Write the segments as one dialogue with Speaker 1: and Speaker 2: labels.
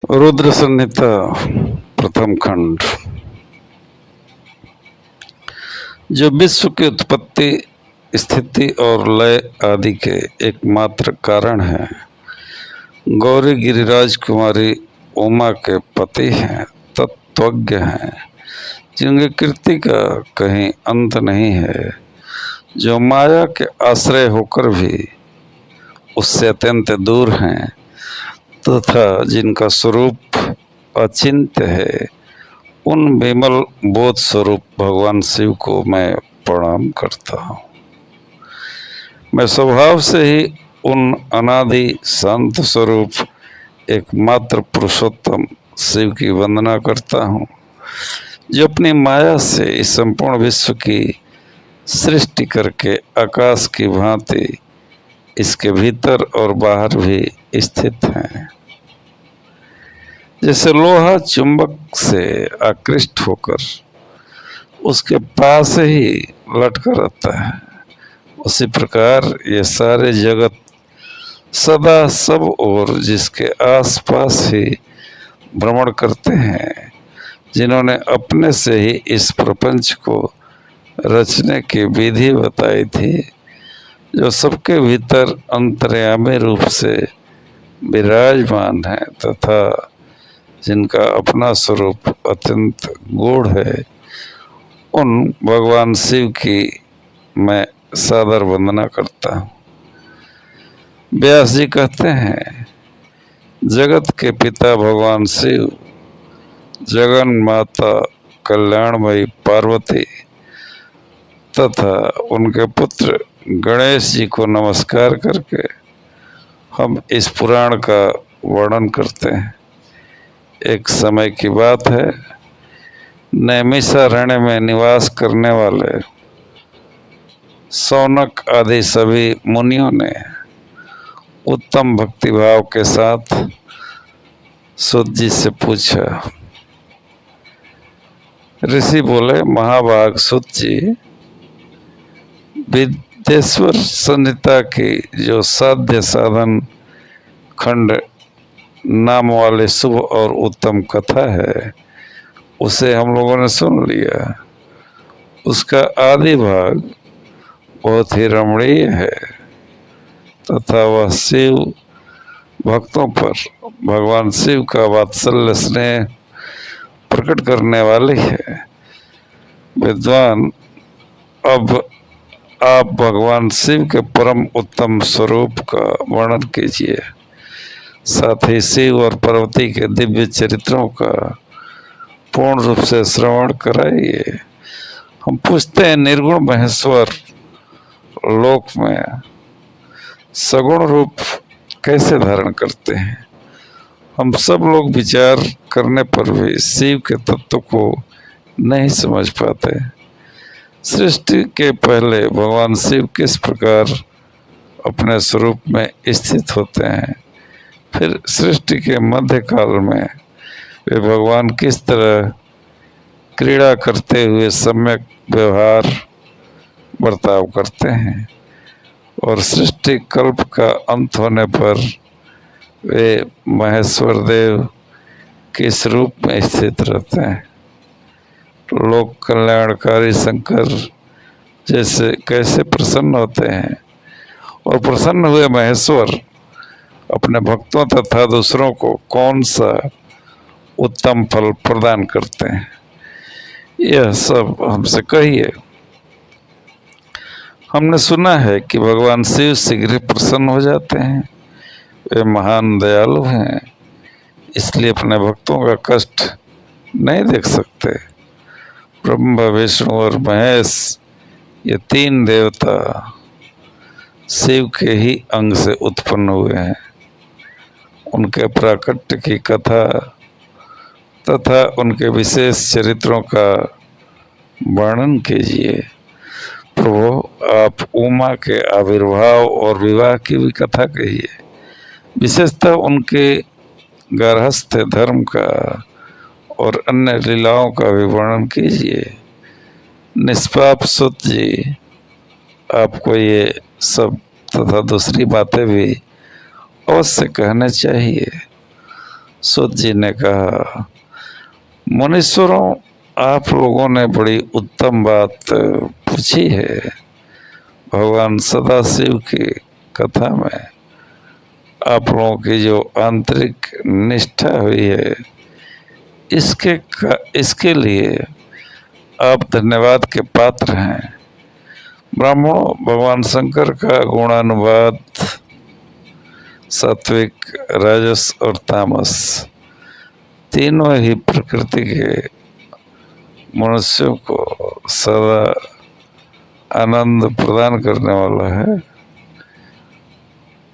Speaker 1: रुद्र संहिता प्रथम खंड। जो विश्व की उत्पत्ति, स्थिति और लय आदि के एकमात्र कारण है, गौरी गिरिराज कुमारी उमा के पति हैं, तत्वज्ञ हैं, जिनकी कीर्ति का कहीं अंत नहीं है, जो माया के आश्रय होकर भी उससे अत्यंत दूर हैं तथा जिनका स्वरूप अचिंत्य है, उन विमल बोध स्वरूप भगवान शिव को मैं प्रणाम करता हूँ। मैं स्वभाव से ही उन अनादि शांत स्वरूप एकमात्र पुरुषोत्तम शिव की वंदना करता हूँ, जो अपनी माया से इस संपूर्ण विश्व की सृष्टि करके आकाश की भांति इसके भीतर और बाहर भी स्थित हैं। जैसे लोहा चुंबक से आकृष्ट होकर उसके पास ही लटका रहता है, उसी प्रकार ये सारे जगत सदा सब और जिसके आसपास ही भ्रमण करते हैं, जिन्होंने अपने से ही इस प्रपंच को रचने की विधि बताई थी, जो सबके भीतर अंतर्यामी रूप से विराजमान है तथा जिनका अपना स्वरूप अत्यंत गूढ़ है, उन भगवान शिव की मैं सादर वंदना करता हूँ। व्यास जी कहते हैं, जगत के पिता भगवान शिव, जगन माता कल्याणमयी पार्वती तथा उनके पुत्र गणेश जी को नमस्कार करके हम इस पुराण का वर्णन करते हैं। एक समय की बात है, नैमिषारण्य में निवास करने वाले शौनक आदि सभी मुनियों ने उत्तम भक्तिभाव के साथ सूत जी से पूछा। ऋषि बोले, महाभाग सूत जी, विद्येश्वर संहिता की जो साध्य साधन खंड नाम वाले शुभ और उत्तम कथा है, उसे हम लोगों ने सुन लिया। उसका आदि भाग बहुत ही रमणीय है तथा वह शिव भक्तों पर भगवान शिव का वात्सल्य स्नेह प्रकट करने वाली है। विद्वान, अब आप भगवान शिव के परम उत्तम स्वरूप का वर्णन कीजिए, साथ ही शिव और पार्वती के दिव्य चरित्रों का पूर्ण रूप से श्रवण कराइए। हम पूछते हैं, निर्गुण महेश्वर लोक में सगुण रूप कैसे धारण करते हैं? हम सब लोग विचार करने पर भी शिव के तत्व को नहीं समझ पाते। सृष्टि के पहले भगवान शिव किस प्रकार अपने स्वरूप में स्थित होते हैं, फिर सृष्टि के मध्य काल में वे भगवान किस तरह क्रीड़ा करते हुए सम्यक व्यवहार बर्ताव करते हैं, और सृष्टि कल्प का अंत होने पर वे महेश्वर देव किस रूप में स्थित रहते हैं। लोक कल्याणकारी शंकर जैसे कैसे प्रसन्न होते हैं, और प्रसन्न हुए महेश्वर अपने भक्तों तथा दूसरों को कौन सा उत्तम फल प्रदान करते हैं, यह सब हमसे कहिए। हमने सुना है कि भगवान शिव शीघ्र प्रसन्न हो जाते हैं। वे महान दयालु हैं, इसलिए अपने भक्तों का कष्ट नहीं देख सकते। ब्रह्मा, विष्णु और महेश, ये तीन देवता शिव के ही अंग से उत्पन्न हुए हैं। उनके प्राकट्य की कथा तथा उनके विशेष चरित्रों का वर्णन कीजिए। प्रभु, आप उमा के आविर्भाव और विवाह की भी कथा कहिए, विशेषतः उनके गार्हस्थ धर्म का और अन्य लीलाओं का भी वर्णन कीजिए। निष्पाप सूत जी, आपको ये सब तथा दूसरी बातें भी अवश्य कहने चाहिए। सूत जी ने कहा, मुनीश्वरों, आप लोगों ने बड़ी उत्तम बात पूछी है। भगवान सदाशिव की कथा में आप लोगों की जो आंतरिक निष्ठा हुई है, इसके लिए आप धन्यवाद के पात्र हैं। ब्राह्मणों, भगवान शंकर का गुणानुवाद सात्विक, राजस और तामस तीनों ही प्रकृति के मनुष्यों को सदा आनंद प्रदान करने वाला है।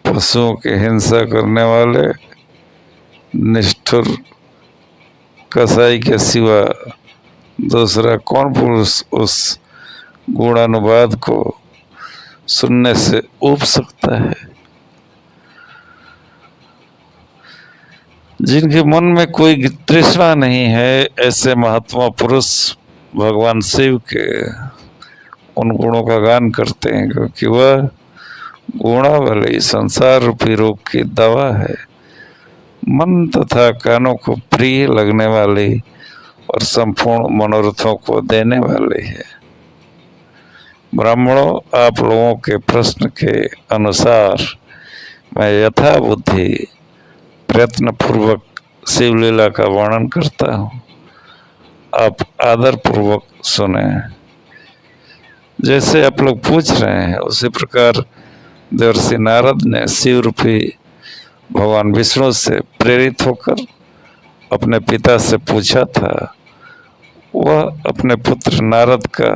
Speaker 1: पशुओं की हिंसा करने वाले निष्ठुर कसाई के सिवा दूसरा कौन पुरुष उस गुणानुवाद को सुनने से ऊब सकता है। जिनके मन में कोई तृष्णा नहीं है, ऐसे महात्मा पुरुष भगवान शिव के उन गुणों का गान करते हैं, क्योंकि वह गुणावली संसार रूपी रोग की दवा है। मन तथा कानों को प्रिय लगने वाली और संपूर्ण मनोरथों को देने वाली है। ब्राह्मणों, आप लोगों के प्रश्न के अनुसार मैं यथा बुद्धि प्रयत्न पूर्वक शिवलीला का वर्णन करता हूँ। आप आदर पूर्वक सुने। जैसे आप लोग पूछ रहे हैं, उसी प्रकार देवर्षि नारद ने शिव रूपी भगवान विष्णु से प्रेरित होकर अपने पिता से पूछा था। वह अपने पुत्र नारद का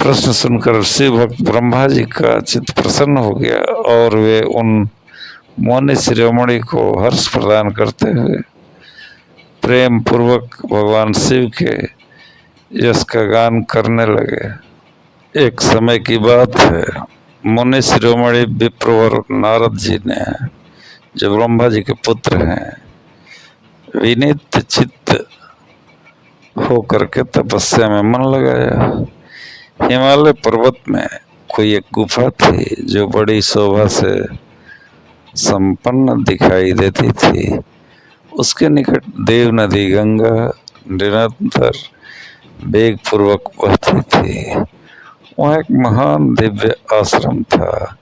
Speaker 1: प्रश्न सुनकर शिव भक्त ब्रह्मा जी का चित्त प्रसन्न हो गया और वे उन मौनी शिरोमणि को हर्ष प्रदान करते हुए प्रेम पूर्वक भगवान शिव के यश का गान करने लगे। एक समय की बात है, मुनि शिरोमणि विप्रवर नारद जी ने, जो ब्रह्मा जी के पुत्र हैं, विनीत चित्त होकर के तपस्या में मन लगाया। हिमालय पर्वत में कोई एक गुफा थी जो बड़ी शोभा से संपन्न दिखाई देती थी। उसके निकट देव नदी गंगा निरंतर वेग पूर्वक बहती थी। वहाँ एक महान दिव्य आश्रम था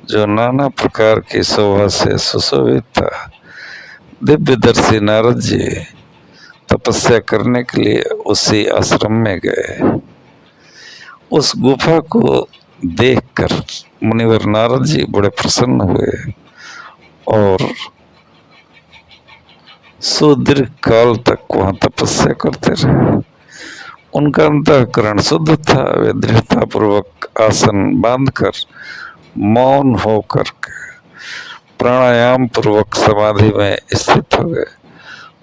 Speaker 1: जो नाना प्रकार की शोभा से सुशोभित था। दिव्यदर्शी नारद जी तपस्या करने के लिए उसी आश्रम में गए। उस गुफा को देखकर मुनिवर नारद जी बड़े प्रसन्न हुए और सुदीर्घ काल तक वहां तपस्या करते रहे। उनका अंतःकरण शुद्ध था। वे दृढ़ता पूर्वक आसन बांधकर मौन होकर के प्राणायाम पूर्वक समाधि में स्थित हो गए।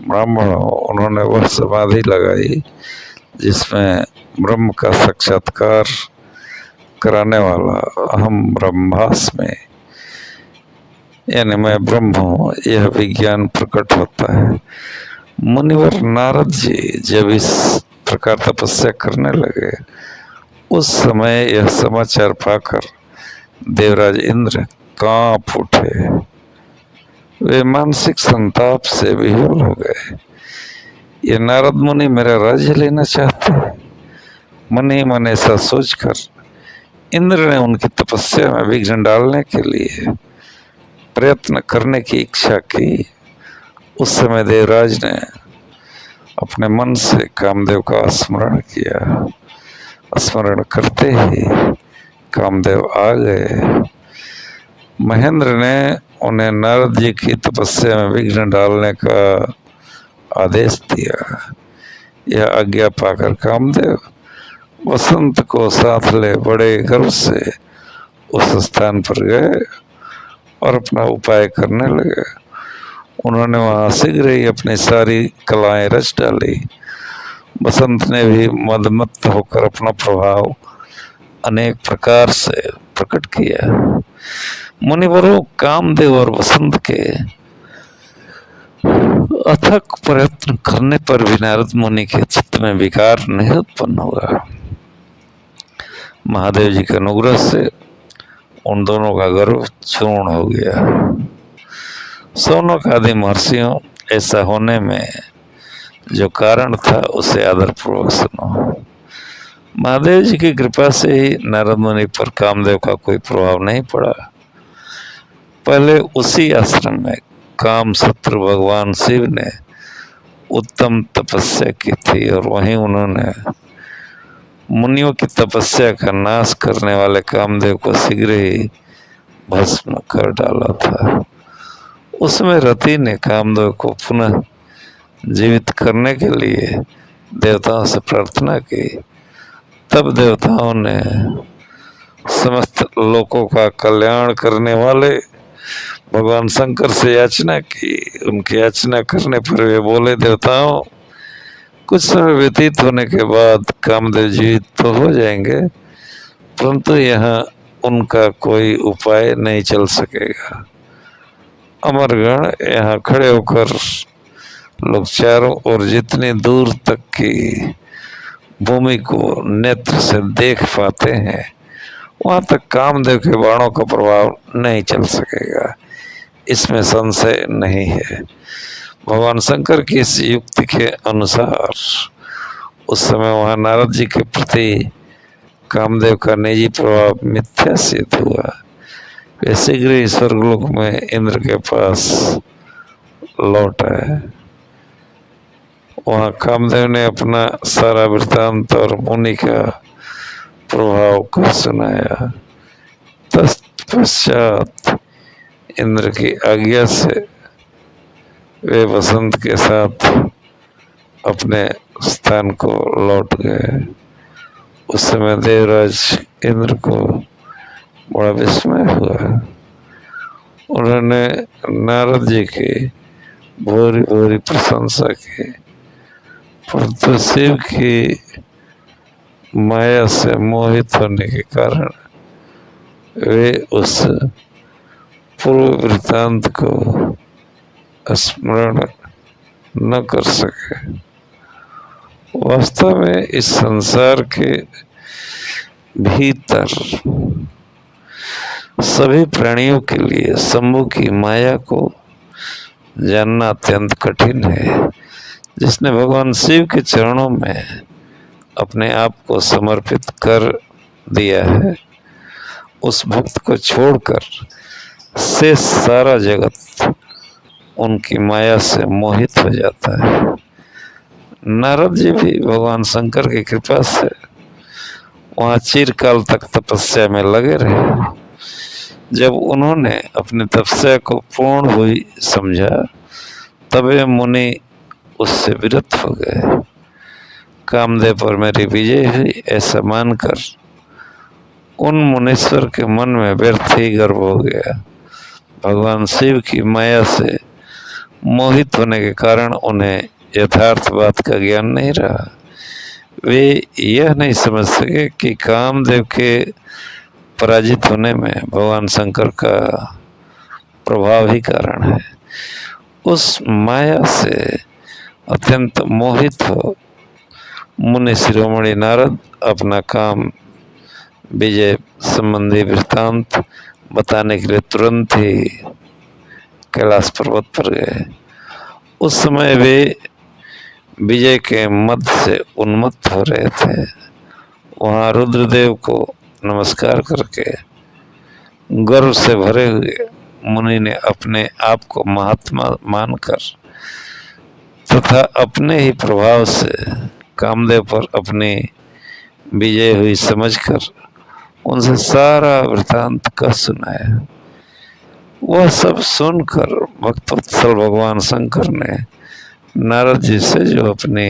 Speaker 1: ब्राह्मणों, उन्होंने वह समाधि लगाई जिसमें ब्रह्म का साक्षात्कार कराने वाला अहम ब्रह्मास्मि, यानी मैं ब्रह्म हूँ, यह विज्ञान प्रकट होता है। मुनिवर नारद जी जब इस प्रकार तपस्या करने लगे, उस समय यह समाचार पाकर देवराज इंद्र कांप उठे। वे मानसिक संताप से विह्वल हो गए। ये नारद मुनि मेरा राज्य लेना चाहते हैं। मन ही मन ऐसा सोचकर इंद्र ने उनकी तपस्या में विघ्न डालने के लिए प्रयत्न करने की इच्छा की। उस समय देवराज ने अपने मन से कामदेव का स्मरण किया। स्मरण करते ही कामदेव आ गए। महेंद्र ने उन्हें नारद जी की तपस्या में विघ्न डालने का आदेश दिया। यह आज्ञा पाकर कामदेव वसंत को साथ ले बड़े गर्व से उस स्थान पर गए और अपना उपाय करने लगे। उन्होंने वहां शीघ्र ही अपनी सारी कलाएं रच डाली। बसंत ने भी मदमत्त होकर अपना प्रभाव अनेक प्रकार से प्रकट किया। मुनिवरों, कामदेव और बसंत के अथक प्रयत्न करने पर भी नारद मुनि के चित्त में विकार नहीं उत्पन्न हुआ। महादेव जी के अनुग्रह से उन दोनों का गर्व चूर्ण हो गया। सौनक आदि महर्षियों, ऐसा होने में जो कारण था उसे आदरपूर्वक सुनो। महादेव जी की कृपा से ही नारद मुनि पर कामदेव का कोई प्रभाव नहीं पड़ा। पहले उसी आश्रम में काम शत्रु भगवान शिव ने उत्तम तपस्या की थी और वहीं उन्होंने मुनियों की तपस्या का नाश करने वाले कामदेव को शीघ्र ही भस्म कर डाला था। उसमें रति ने कामदेव को पुनः जीवित करने के लिए देवताओं से प्रार्थना की। तब देवताओं ने समस्त लोकों का कल्याण करने वाले भगवान शंकर से याचना की। उनकी याचना करने पर वे बोले, देवताओं, कुछ समय व्यतीत होने के बाद कामदेव जीवित तो हो जाएंगे, परंतु यहाँ उनका कोई उपाय नहीं चल सकेगा। अमरगण यहाँ खड़े होकर लोग चारों ओर जितनी दूर तक की भूमि को नेत्र से देख पाते हैं, वहां तक कामदेव के बाणों का प्रभाव नहीं चल सकेगा, इसमें संशय नहीं है। भगवान शंकर की इस युक्ति के अनुसार उस समय वहां नारद जी के प्रति कामदेव का निजी प्रभाव मिथ्या सिद्ध हुआ। वे शीघ्र ही स्वर्गलोक में इंद्र के पास लौट आए। वहां कामदेव ने अपना सारा वृत्तांत और मुनि का प्रभाव को सुनाया। तत्पश्चात इंद्र की आज्ञा से वे वसंत के साथ अपने स्थान को लौट गए। उस समय देवराज इंद्र को बड़ा विस्मय हुआ। उन्होंने नारद जी की भूरी भूरी प्रशंसा की, परंतु शिव की माया से मोहित होने के कारण वे उस पूर्व वृत्तांत को स्मरण न कर सके। वास्तव में इस संसार के भीतर सभी प्राणियों के लिए शंभु की माया को जानना अत्यंत कठिन है। जिसने भगवान शिव के चरणों में अपने आप को समर्पित कर दिया है, उस भक्त को छोड़कर शेष सारा जगत उनकी माया से मोहित हो जाता है। नारद जी भी भगवान शंकर की कृपा से वहाँ चिरकाल तक तपस्या में लगे रहे। जब उन्होंने अपनी तपस्या को पूर्ण हुई समझा, तब वे मुनि उससे विरत हो गए। कामदेव पर मेरी विजय हुई ऐसा मानकर उन मुनीश्वर के मन में व्यर्थ ही गर्व हो गया। भगवान शिव की माया से मोहित होने के कारण उन्हें यथार्थ बात का ज्ञान नहीं रहा। वे यह नहीं समझ सके कि कामदेव के पराजित होने में भगवान शंकर का प्रभाव ही कारण है। उस माया से अत्यंत मोहित हो मुनि शिरोमणि नारद अपना काम विजय संबंधी वृत्तांत बताने के लिए तुरंत ही कैलाश पर्वत पर गए। उस समय वे विजय के मद से उन्मत्त हो रहे थे। वहाँ रुद्रदेव को नमस्कार करके गर्व से भरे हुए मुनि ने अपने आप को महात्मा मानकर तथा अपने ही प्रभाव से कामदेव पर अपनी विजय हुई समझकर उनसे सारा वृत्तांत कह सुनाया। वह सब सुनकर भक्तवत्सल भगवान शंकर ने नारद जी से, जो अपनी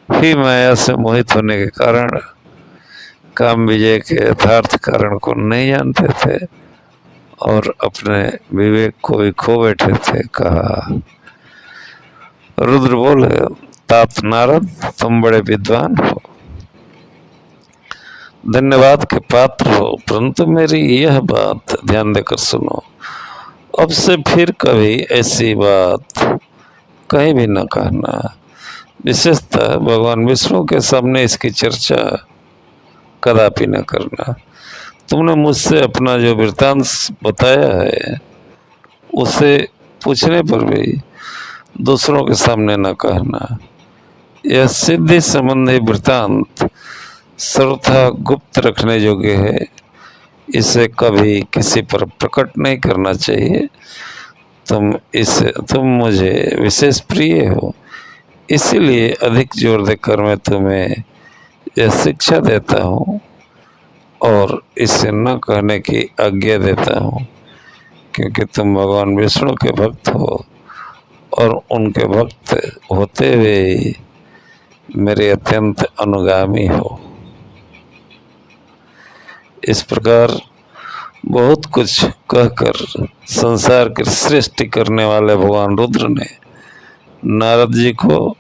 Speaker 1: ही माया से मोहित होने के कारण काम विजय के यथार्थ कारण को नहीं जानते थे और अपने विवेक को भी खो बैठे थे, कहा। रुद्र बोले, तात नारद, तुम बड़े विद्वान हो, धन्यवाद के पात्र हो, परंतु मेरी यह बात ध्यान देकर सुनो। अब से फिर कभी ऐसी बात कहीं भी न कहना। विशेषतः भगवान विष्णु के सामने इसकी चर्चा कदापि न करना। तुमने मुझसे अपना जो वृत्तांत बताया है उसे पूछने पर भी दूसरों के सामने न कहना। यह सिद्धि संबंधी वृत्तांत सर्वथा गुप्त रखने योग्य है, इसे कभी किसी पर प्रकट नहीं करना चाहिए। तुम मुझे विशेष प्रिय हो, इसीलिए अधिक जोर देकर मैं तुम्हें यह शिक्षा देता हूँ और इसे न कहने की आज्ञा देता हूँ, क्योंकि तुम भगवान विष्णु के भक्त हो और उनके भक्त होते हुए मेरे अत्यंत अनुगामी हो। इस प्रकार बहुत कुछ कहकर संसार की सृष्टि करने वाले भगवान रुद्र ने नारद जी को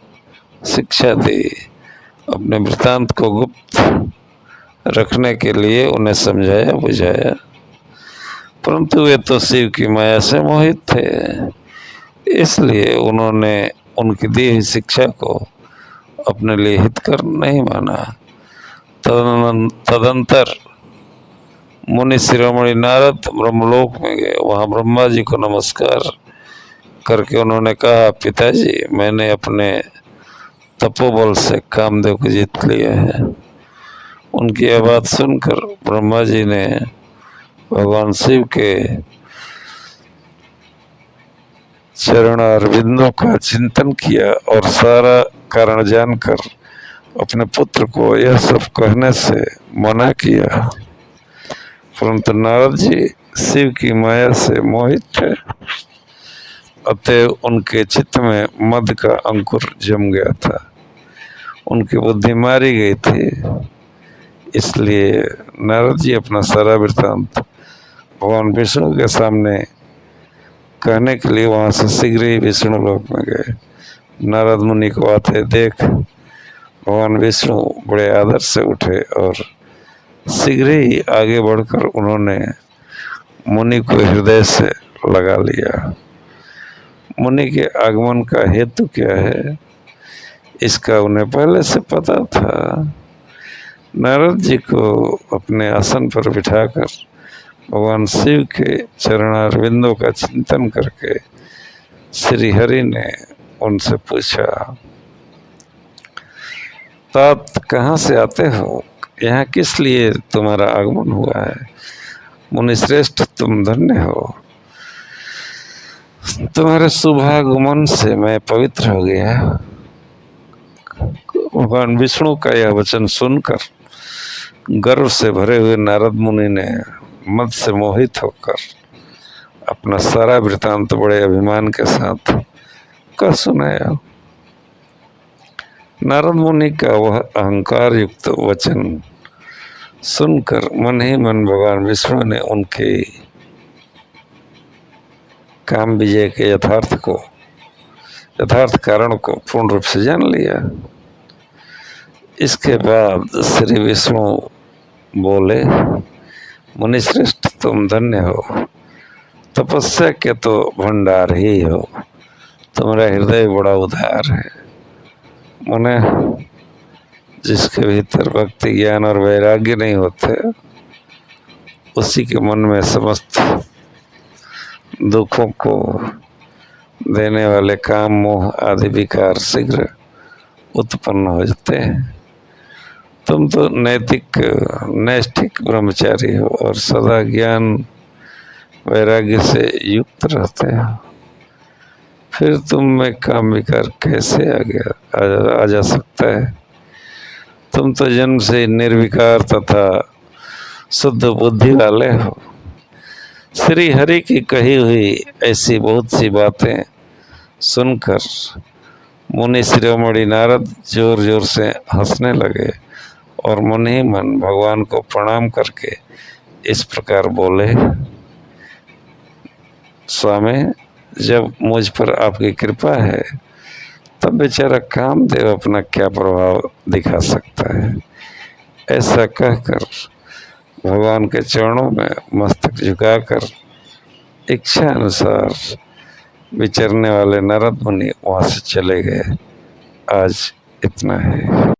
Speaker 1: शिक्षा दी। अपने वृत्तांत को गुप्त रखने के लिए उन्हें समझाया बुझाया, परंतु वे तो शिव की माया से मोहित थे, इसलिए उन्होंने उनकी दी हुई शिक्षा को अपने लिए हितकर नहीं माना। तदंतर मुनि शिरोमणि नारद ब्रह्मलोक में गए। वहाँ ब्रह्मा जी को नमस्कार करके उन्होंने कहा, पिताजी, मैंने अपने तपोबल से कामदेव को जीत लिया है। उनकी यह बात सुनकर ब्रह्मा जी ने भगवान शिव के चरण अरविंदों का चिंतन किया और सारा कारण जानकर अपने पुत्र को यह सब कहने से मना किया, परंतु नारद जी शिव की माया से मोहित थे, अतएव उनके चित्त में मद का अंकुर जम गया था, उनकी बुद्धि मारी गई थी। इसलिए नारद जी अपना सारा वृत्तांत भगवान विष्णु के सामने कहने के लिए वहाँ से शीघ्र ही विष्णु लोक में गए। नारद मुनि को आते देख भगवान विष्णु बड़े आदर से उठे और शीघ्र ही आगे बढ़कर उन्होंने मुनि को हृदय से लगा लिया। मुनि के आगमन का हेतु क्या है, इसका उन्हें पहले से पता था। नारद जी को अपने आसन पर बिठाकर भगवान शिव के चरणारविंदों का चिंतन करके श्री हरि ने उनसे पूछा, तात कहाँ से आते हो, यहाँ किस लिए तुम्हारा आगमन हुआ है। मुनि श्रेष्ठ, तुम धन्य हो, तुम्हारे शुभागमन से मैं पवित्र हो गया। भगवान विष्णु का यह वचन सुनकर गर्व से भरे हुए नारद मुनि ने मद से मोहित होकर अपना सारा वृत्तांत बड़े अभिमान के साथ कह सुनाया। नारद मुनि का वह अहंकार युक्त वचन सुनकर मन ही मन भगवान विष्णु ने उनके काम विजय के यथार्थ कारण को पूर्ण रूप से जान लिया। इसके बाद श्री विष्णु बोले, मुनिश्रेष्ठ, तुम धन्य हो, तपस्या के तो भंडार ही हो, तुम्हारा हृदय बड़ा उदार है। मुने, जिसके भीतर भक्ति ज्ञान और वैराग्य नहीं होते, उसी के मन में समस्त दुखों को देने वाले काम मोह आदि विकार शीघ्र उत्पन्न हो जाते हैं। तुम तो नैष्ठिक ब्रह्मचारी हो और सदा ज्ञान वैराग्य से युक्त रहते हो, फिर तुम में काम विकार कैसे आ जा सकता है। तुम तो जन्म से निर्विकार तथा शुद्ध बुद्धि वाले हो। श्री हरि की कही हुई ऐसी बहुत सी बातें सुनकर मुनि शिरोमणि नारद जोर जोर से हंसने लगे और मन ही मन भगवान को प्रणाम करके इस प्रकार बोले, स्वामी, जब मुझ पर आपकी कृपा है तब बेचारा कामदेव अपना क्या प्रभाव दिखा सकता है। ऐसा कहकर भगवान के चरणों में मस्तक झुकाकर इच्छा अनुसार विचरने वाले नारद मुनि वहाँ से चले गए। आज इतना है।